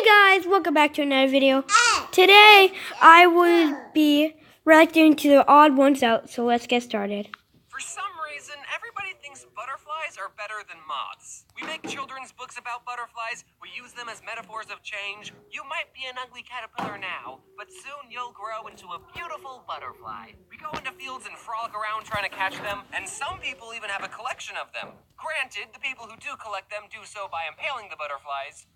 Guys, welcome back to another video. Today I will be reacting to the odd ones out, so let's get started. For some reason, everybody thinks butterflies are better than moths. We make children's books about butterflies, we use them as metaphors of change. You might be an ugly caterpillar now, but soon you'll grow into a beautiful butterfly. We go into fields and frolic around trying to catch them, and some people even have a collection of them. Granted, the people who do collect them do so by impaling the butterflies.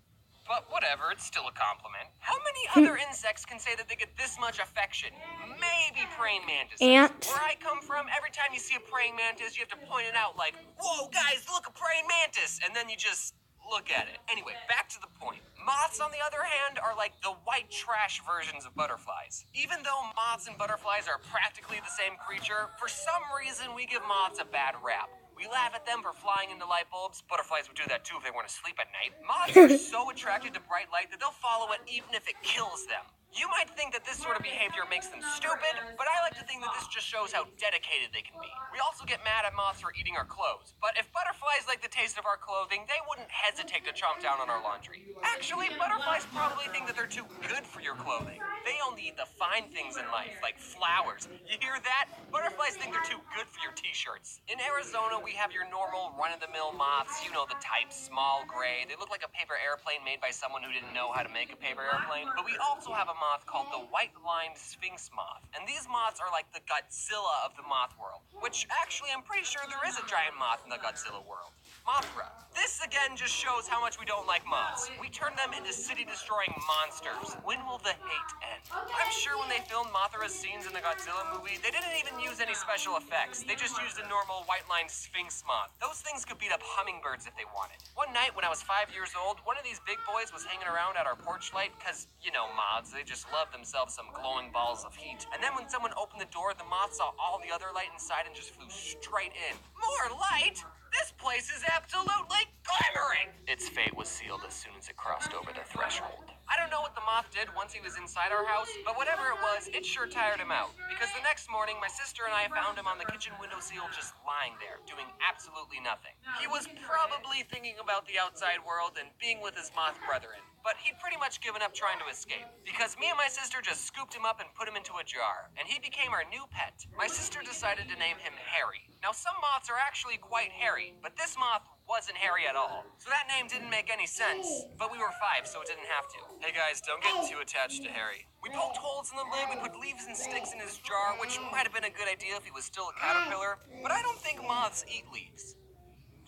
But whatever, it's still a compliment. How many other insects can say that they get this much affection? Maybe praying mantises. Ants. Where I come from, every time you see a praying mantis, you have to point it out like, whoa, guys, look, a praying mantis! And then you just look at it. Anyway, back to the point. Moths, on the other hand, are like the white trash versions of butterflies. Even though moths and butterflies are practically the same creature, for some reason we give moths a bad rap. We laugh at them for flying into light bulbs. Butterflies would do that too if they want to sleep at night. Moths are so attracted to bright light that they'll follow it even if it kills them. You might think that this sort of behavior makes them stupid, but I like to think that this just shows how dedicated they can be. We also get mad at moths for eating our clothes, but if butterflies like the taste of our clothing, they wouldn't hesitate to chomp down on our laundry. Actually, butterflies probably think that they're too good for your clothing. They only eat the fine things in life, like flowers. You hear that? Butterflies think they're too good for your t-shirts. In Arizona, we have your normal run-of-the-mill moths, you know, the type, small, gray. They look like a paper airplane made by someone who didn't know how to make a paper airplane. But we also have a moth called the white-lined sphinx moth. And these moths are like the Godzilla of the moth world. Which, actually, I'm pretty sure there is a giant moth in the Godzilla world. Mothra. This, again, just shows how much we don't like moths. We turn them into city-destroying monsters. When will the hate end? I'm sure when they filmed Mothra's scenes in the Godzilla movie, they didn't even use any special effects. They just used a normal white-lined sphinx moth. Those things could beat up hummingbirds if they wanted. One night when I was 5 years old, one of these big boys was hanging around at our porch light because, you know, moths, they just love themselves some glowing balls of heat. And then when someone opened the door, the moth saw all the other light inside and just flew straight in. More light? This place is absolutely glimmering! Its fate was sealed as soon as it crossed over the threshold. I don't know what the moth did once he was inside our house, but whatever it was, it sure tired him out. Because the next morning, my sister and I found him on the kitchen windowsill just lying there, doing absolutely nothing. He was probably thinking about the outside world and being with his moth brethren, but he'd pretty much given up trying to escape. Because me and my sister just scooped him up and put him into a jar, and he became our new pet. My sister decided to name him Harry. Now, some moths are actually quite hairy, but this moth wasn't hairy at all. So that name didn't make any sense, but we were 5, so it didn't have to. Hey guys, don't get too attached to Harry. We poked holes in the lid, we put leaves and sticks in his jar, which might have been a good idea if he was still a caterpillar, but I don't think moths eat leaves.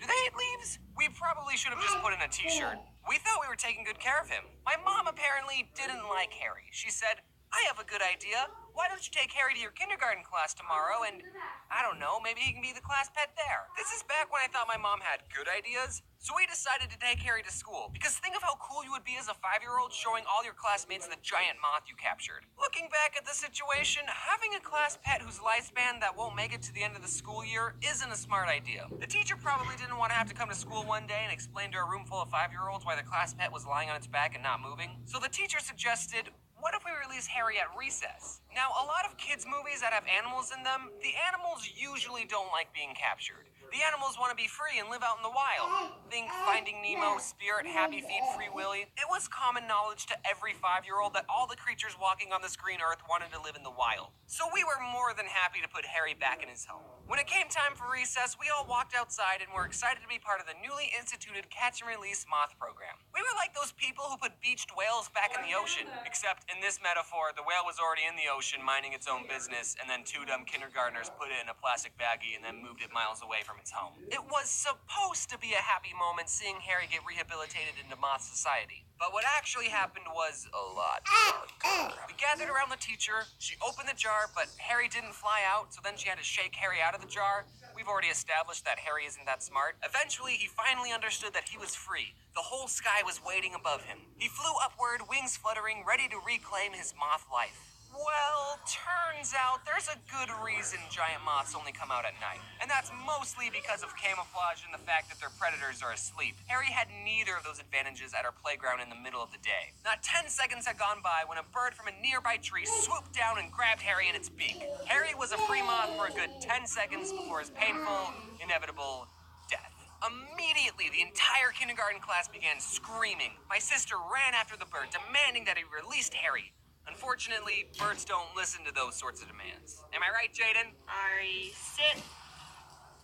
Do they eat leaves? We probably should have just put in a t-shirt. We thought we were taking good care of him. My mom apparently didn't like Harry. She said, I have a good idea. Why don't you take Harry to your kindergarten class tomorrow and, I don't know, maybe he can be the class pet there. This is back when I thought my mom had good ideas. So we decided to take Harry to school. Because think of how cool you would be as a 5-year-old showing all your classmates the giant moth you captured. Looking back at the situation, having a class pet whose lifespan that won't make it to the end of the school year isn't a smart idea. The teacher probably didn't want to have to come to school one day and explain to a room full of 5-year-olds why the class pet was lying on its back and not moving. So the teacher suggested, what if we release Harry at recess? Now, a lot of kids' movies that have animals in them, the animals usually don't like being captured. The animals want to be free and live out in the wild. Think Finding Nemo, Spirit, Happy Feet, Free Willy. It was common knowledge to every 5-year-old that all the creatures walking on this green earth wanted to live in the wild. So we were more than happy to put Harry back in his home. When it came time for recess, we all walked outside and were excited to be part of the newly instituted Catch and Release Moth program. We were like those people who put beached whales back in the ocean. Except in this metaphor, the whale was already in the ocean minding its own business, and then 2 dumb kindergartners put it in a plastic baggie and then moved it miles away from its home. It was supposed to be a happy moment seeing Harry get rehabilitated into moth society. But what actually happened was a lot darker. We gathered around the teacher, she opened the jar, but Harry didn't fly out, so then she had to shake Harry out of the jar. We've already established that Harry isn't that smart. Eventually, he finally understood that he was free. The whole sky was waiting above him. He flew upward, wings fluttering, ready to reclaim his moth life. Well, turns out there's a good reason giant moths only come out at night. And that's mostly because of camouflage and the fact that their predators are asleep. Harry had neither of those advantages at our playground in the middle of the day. Not 10 seconds had gone by when a bird from a nearby tree swooped down and grabbed Harry in its beak. Harry was a free moth for a good 10 seconds before his painful, inevitable death. Immediately, the entire kindergarten class began screaming. My sister ran after the bird, demanding that he released Harry. Unfortunately, birds don't listen to those sorts of demands. Am I right, Jaden? Ari, sit.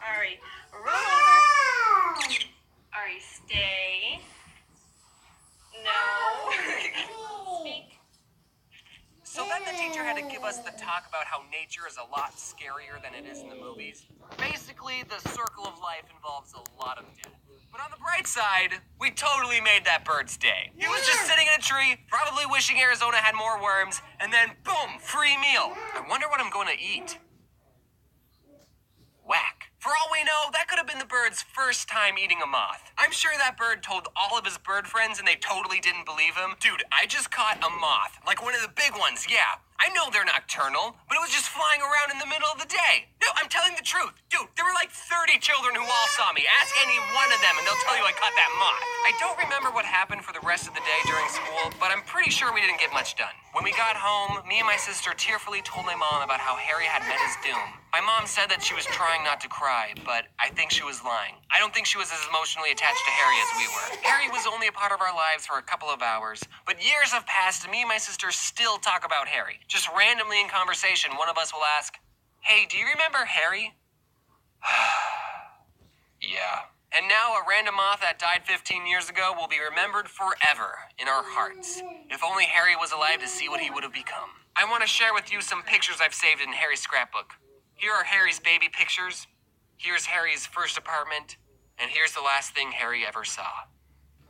Ari, roll over. Ari, stay. No. Speak. So then the teacher had to give us the talk about how nature is a lot scarier than it is in the movies. Basically, the circle of life involves a lot of death. But on the bright side, we totally made that bird's day. He was just sitting in a tree, probably wishing Arizona had more worms, and then boom, free meal. I wonder what I'm going to eat. Whack. For all we know, that could have been the bird's first time eating a moth. I'm sure that bird told all of his bird friends and they totally didn't believe him. Dude, I just caught a moth. Like one of the big ones, yeah. I know they're nocturnal, but it was just flying around in the middle of the day. No, I'm telling the truth. Dude, there were like 30 children who all saw me. Ask any one of them and they'll tell you I caught that moth. I don't remember what happened for the rest of the day during school, but I'm pretty sure we didn't get much done. When we got home, me and my sister tearfully told my mom about how Harry had met his doom. My mom said that she was trying not to cry, but I think she was lying. I don't think she was as emotionally attached to Harry as we were. Harry was only a part of our lives for a couple of hours, but years have passed and me and my sister still talk about Harry. Just randomly in conversation, one of us will ask, "Hey, do you remember Harry?" Yeah. And now a random moth that died 15 years ago will be remembered forever in our hearts. If only Harry was alive to see what he would have become. I want to share with you some pictures I've saved in Harry's scrapbook. Here are Harry's baby pictures. Here's Harry's first apartment. And here's the last thing Harry ever saw.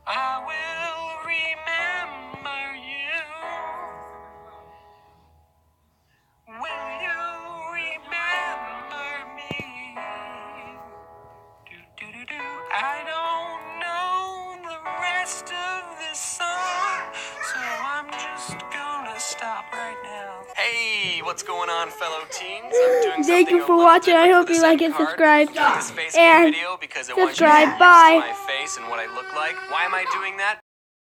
I will remember you. Will you remember me? Do-do-do-do. I don't know the rest of this song, so I'm just gonna stop right now. Hey, what's going on, fellow teens? I'm doing Thank you something for a little watching. I different hope for the you like second and card. subscribe. I'm doing this face cam And video because I want you to subscribe. get used Bye. to my face and what I look like. Why am I doing that?